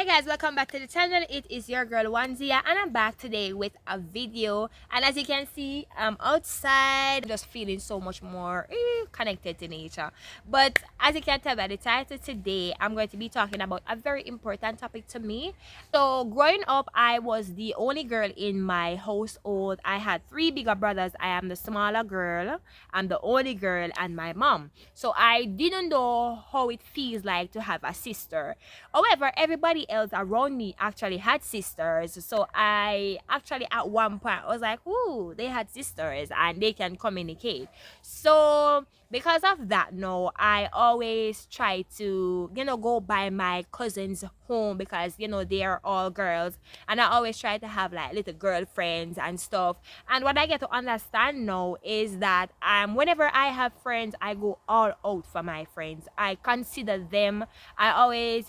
guys, welcome back to the channel. It is your girl Wanzia and I'm back today with a video. And as you can see, I'm outside. I'm just feeling so much more connected to nature. But as you can tell by the title, today I'm going to be talking about a very important topic to me. So growing up, I was the only girl in my household. I had three bigger brothers. I am the smaller girl. I'm the only girl and my mom. So I didn't know how it feels like to have a sister. However, everybody else around me actually had sisters. So I actually at one point I was like, ooh, they had sisters and they can communicate. So because of that, no, I always try to, go by my cousin's home because, they are all girls. And I always try to have like little girlfriends and stuff. And what I get to understand now is that whenever I have friends, I go all out for my friends. I consider them. I always,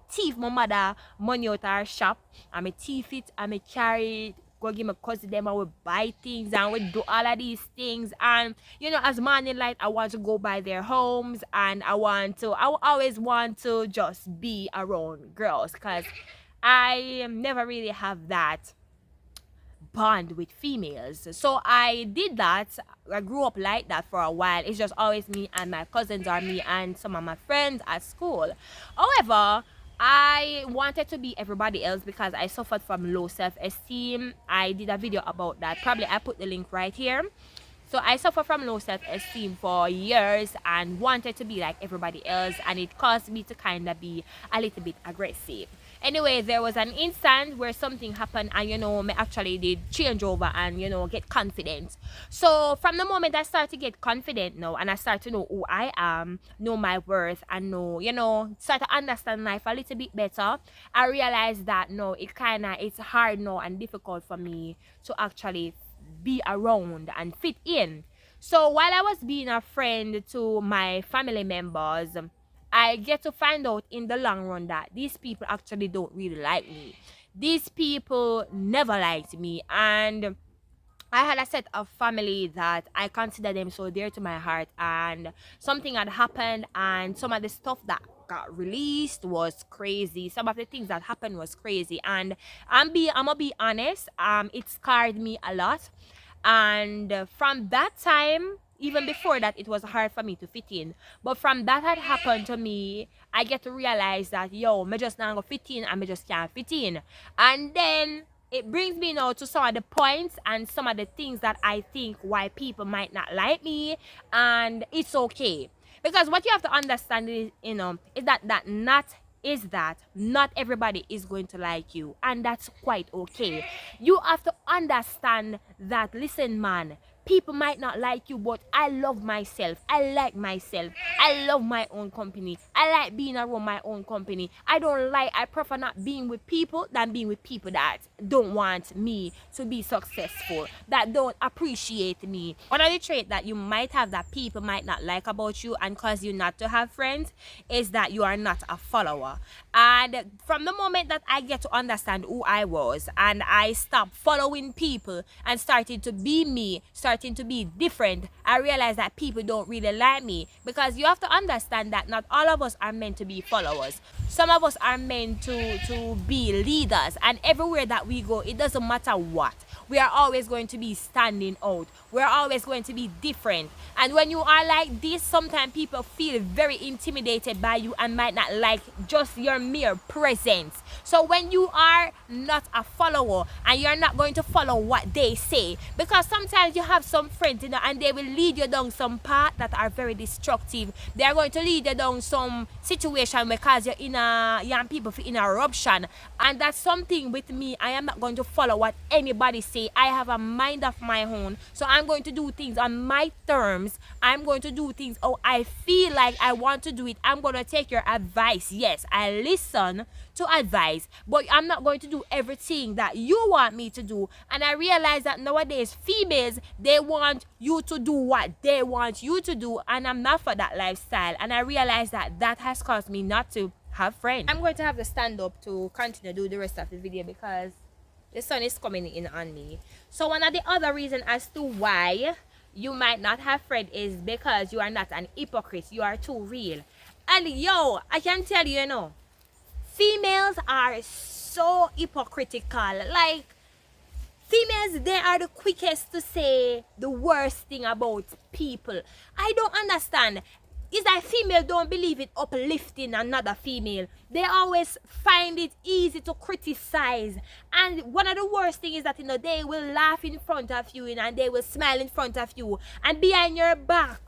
thief my mother money out her shop. I'm a thief it, I'm a carry it, go give my cousin them, I will buy things and we do all of these things. And as morning light, I want to go by their homes and I always want to just be around girls because I never really have that bond with females. So I did that. I grew up like that for a while. It's just always me and my cousins or me and some of my friends at school. However, I wanted to be everybody else because I suffered from low self-esteem. I did a video about that. Probably I put the link right here. So I suffered from low self-esteem for years and wanted to be like everybody else, and it caused me to kind of be a little bit aggressive. Anyway, there was an instant where something happened and me actually did change over and get confident. So from the moment I started to get confident now and I start to know who I am, know my worth, and start to understand life a little bit better, I realized that no, it's hard now and difficult for me to actually be around and fit in. So while I was being a friend to my family members, I get to find out in the long run that these people actually don't really like me. These people never liked me, and I had a set of family that I consider them so dear to my heart, and something had happened and some of the stuff that got released was crazy. Some of the things that happened was crazy, and I'm gonna be honest, it scarred me a lot. And from that time, even before that, it was hard for me to fit in. But from that had happened to me, I get to realize that me just not gonna fit in and me just can't fit in. And then it brings me now to some of the points and some of the things that I think why people might not like me, and it's okay. Because what you have to understand is, is that not everybody is going to like you, and that's quite okay. You have to understand that, listen man, people might not like you, but I love myself. I like myself. I love my own company. I like being around my own company. I prefer not being with people than being with people that don't want me to be successful, that don't appreciate me. One of the traits that you might have that people might not like about you and cause you not to have friends is that you are not a follower. And from the moment that I get to understand who I was and I stopped following people and started to be me, starting to be different, I realized that people don't really like me, because you have to understand that not all of us are meant to be followers. Some of us are meant to be leaders, and everywhere that we go, it doesn't matter what, we are always going to be standing out. We're always going to be different. And when you are like this, sometimes people feel very intimidated by you and might not like just your mere presence. So when you are not a follower and you're not going to follow what they say, because sometimes you have some friends, and they will lead you down some path that are very destructive. They are going to lead you down some situation because you're in a young people in a eruption. And that's something with me. I am not going to follow what anybody say. I have a mind of my own, so I'm going to do things on my terms. I'm going to do things how I feel like I want to do it. I'm going to take your advice. Yes, I listen to advice, but I'm not going to do everything that you want me to do. And I realize that nowadays females, they want you to do what they want you to do, and I'm not for that lifestyle. And I realize that has caused me not to have friends. I'm going to have to stand up to continue to do the rest of the video because the sun is coming in on me. So one of the other reasons as to why you might not have friends is because you are not an hypocrite. You are too real. And I can tell you, Females are so hypocritical. Like, females, they are the quickest to say the worst thing about people. I don't understand. It's like female don't believe in uplifting another female. They always find it easy to criticize. And one of the worst things is that, they will laugh in front of you, and they will smile in front of you. And behind your back,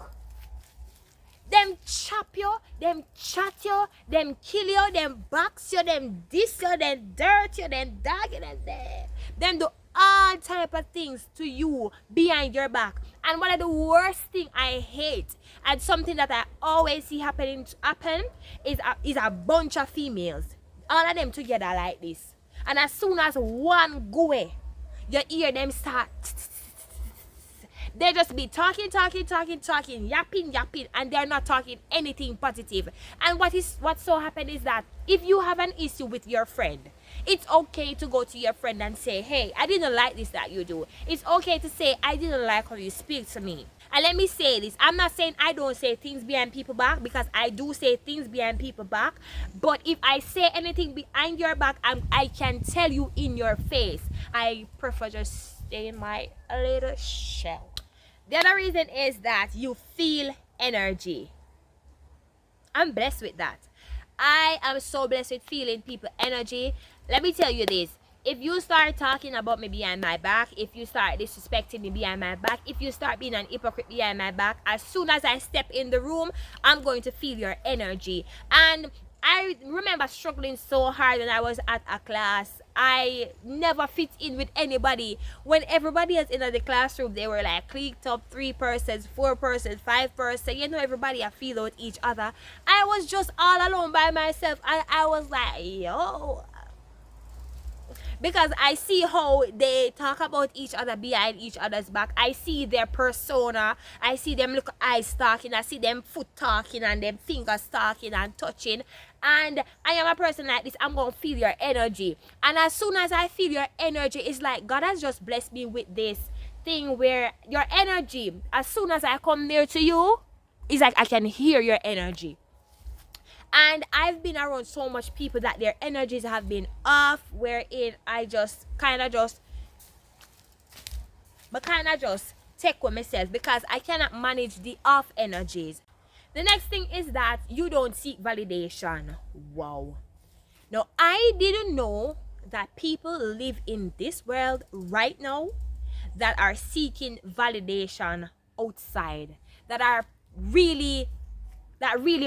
them chop you, them chat you, them kill you, them box you, them diss you, them dirt you, them dog you, them do all type of things to you behind your back. And one of the worst thing I hate, and something that I always see happen is a bunch of females, all of them together like this. And as soon as one go away, you hear them start. They just be talking, yapping, and they're not talking anything positive. And what's so happened is that if you have an issue with your friend, it's okay to go to your friend and say, hey, I didn't like this that you do. It's okay to say, I didn't like how you speak to me. And let me say this, I'm not saying I don't say things behind people back, because I do say things behind people back. But if I say anything behind your back, I can tell you in your face. I prefer just stay in my little shell. The other reason is that you feel energy. I'm blessed with that. I am so blessed with feeling people energy. Let me tell you this. If you start talking about me behind my back, if you start disrespecting me behind my back, if you start being an hypocrite behind my back, as soon as I step in the room, I'm going to feel your energy. And I remember struggling so hard when I was at a class. I never fit in with anybody. When everybody else in the classroom, they were like clicked up 3 persons, 4 persons, 5 persons. Everybody I feel out each other. I was just all alone by myself. And I was like, yo. Because I see how they talk about each other behind each other's back. I see their persona. I see them look eyes talking. I see them foot talking and them fingers talking and touching. And I am a person like this. I'm going to feel your energy. And as soon as I feel your energy, it's like God has just blessed me with this thing where your energy, as soon as I come near to you, it's like I can hear your energy. And I've been around so much people that their energies have been off, wherein I just kind of just take with myself, because I cannot manage the off energies. The next thing is that you don't seek validation. Wow. Now, I didn't know that people live in this world right now that are seeking validation outside, that really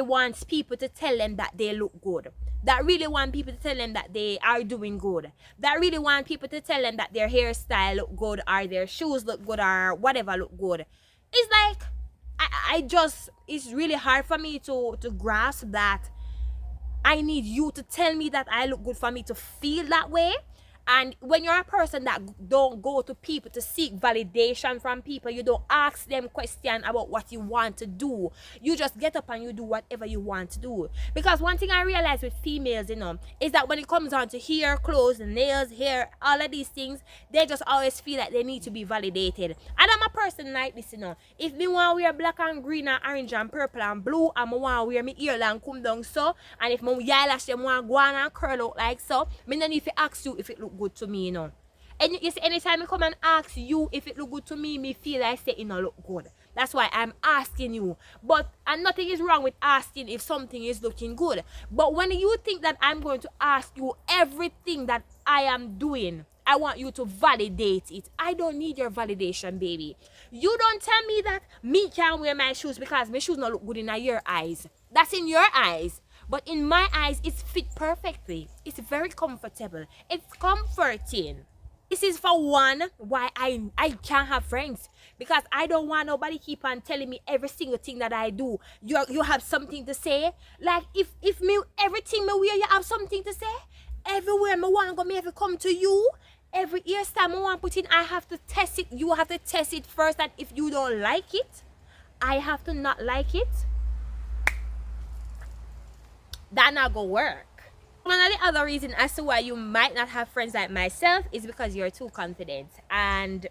wants people to tell them that they look good, that really want people to tell them that they are doing good, that really want people to tell them that their hairstyle look good, or their shoes look good, or whatever look good. It's like it's really hard for me to grasp that I need you to tell me that I look good for me to feel that way. And when you're a person that don't go to people to seek validation from people, you don't ask them questions about what you want to do. You just get up and you do whatever you want to do. Because one thing I realize with females, is that when it comes down to hair, clothes, nails, hair, all of these things, they just always feel like they need to be validated. And I'm a person like this, If me want to wear black and green and orange and purple and blue, and I want to wear my earline come down so, and if my eyelash them want to go on and curl out like so, me don't need to ask you if it look good to me, And you see, anytime I come and ask you if it look good to me, me feel like say it don't look good. That's why I'm asking you. And nothing is wrong with asking if something is looking good. But when you think that I'm going to ask you everything that I am doing, I want you to validate it. I don't need your validation, baby. You don't tell me that me can't wear my shoes because my shoes don't look good in your eyes. That's in your eyes. But in my eyes, it's fit perfectly. It's very comfortable. It's comforting. This is for one why I can't have friends. Because I don't want nobody keep on telling me every single thing that I do. You have something to say. Like if me everything me wear, you have something to say. Everywhere me want to go, me have to come to you. Every hairstyle I want to put in, I have to test it. You have to test it first. And if you don't like it, I have to not like it. That not gonna work. One of the other reasons as to why you might not have friends like myself is because you're too confident. And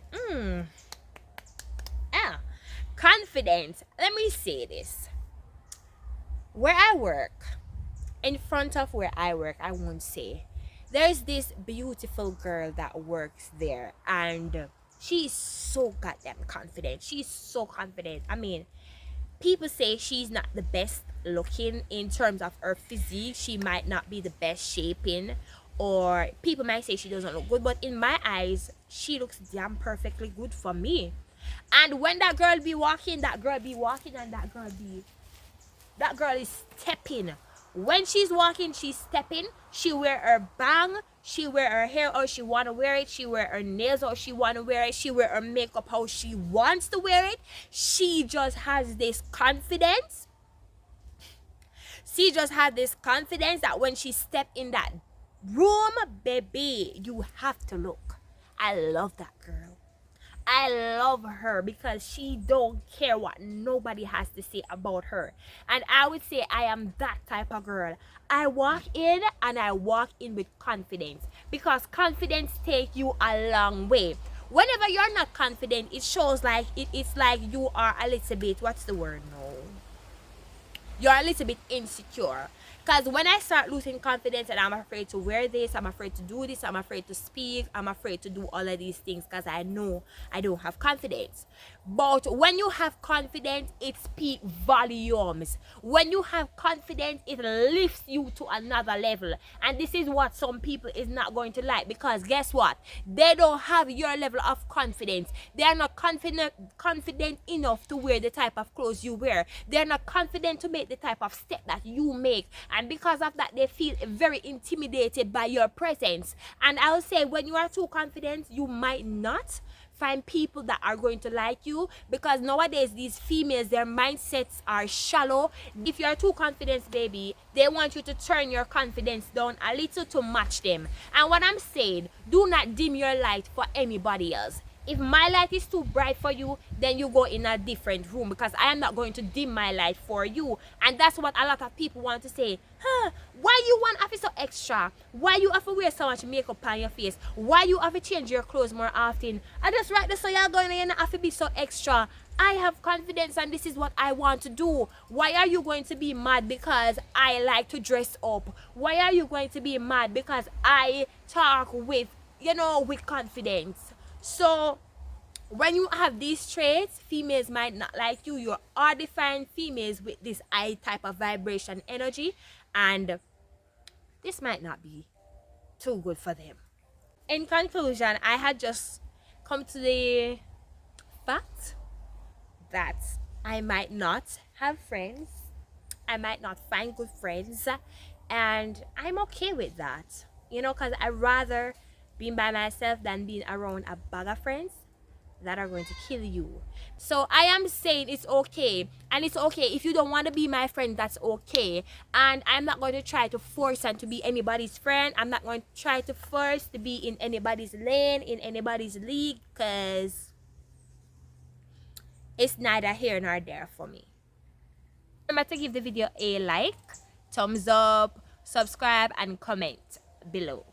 confident. Let me say this. Where I work, in front of where I work, I won't say, there's this beautiful girl that works there, and she's so goddamn confident. She's so confident. I mean, people say she's not the best looking in terms of her physique. She might not be the best shaping, or people might say she doesn't look good, but in my eyes, she looks damn perfectly good for me. And when that girl be walking, that girl be walking, and that girl is stepping. When she's walking, she's stepping. She wear her bang, she wear her hair how she wanna wear it, she wear her nails how she wanna wear it, she wear her makeup how she wants to wear it. She just has this confidence. She just has this confidence that when she step in that room, baby, you have to look. I love that girl. I love her because she don't care what nobody has to say about her. And I would say I am that type of girl. I walk in and I walk in with confidence, because confidence takes you a long way. Whenever you're not confident, it shows like it's like you are a little bit, what's the word? No, you're a little bit insecure. Because when I start losing confidence and I'm afraid to wear this, I'm afraid to do this, I'm afraid to speak, I'm afraid to do all of these things because I know I don't have confidence. But when you have confidence, it speaks volumes. When you have confidence, it lifts you to another level. And this is what some people is not going to like, because guess what? They don't have your level of confidence. They are not confident enough to wear the type of clothes you wear. They're not confident to make the type of step that you make. And because of that, they feel very intimidated by your presence. And I will say, when you are too confident, you might not find people that are going to like you, because nowadays these females, their mindsets are shallow. If you are too confident, baby, they want you to turn your confidence down a little to match them. And what I'm saying, do not dim your light for anybody else. If my light is too bright for you, then you go in a different room, because I am not going to dim my light for you. And that's what a lot of people want to say. Why you want to be so extra? Why you have to wear so much makeup on your face? Why you have to change your clothes more often? I just write this so you're going to have to be so extra. I have confidence and this is what I want to do. Why are you going to be mad because I like to dress up? Why are you going to be mad because I talk with, with confidence? So when you have these traits, females might not like you. You are defined females with this I type of vibration energy, and this might not be too good for them. In conclusion, I had just come to the fact that I might not have friends. I might not find good friends, and I'm okay with that. Because I'd rather being by myself than being around a bag of friends that are going to kill you. So I am saying it's okay, and it's okay if you don't want to be my friend. That's okay, and I'm not going to try to force and to be anybody's friend. I'm not going to try to force to be in anybody's lane, in anybody's league, because it's neither here nor there for me. Remember to give the video a like, thumbs up, subscribe, and comment below.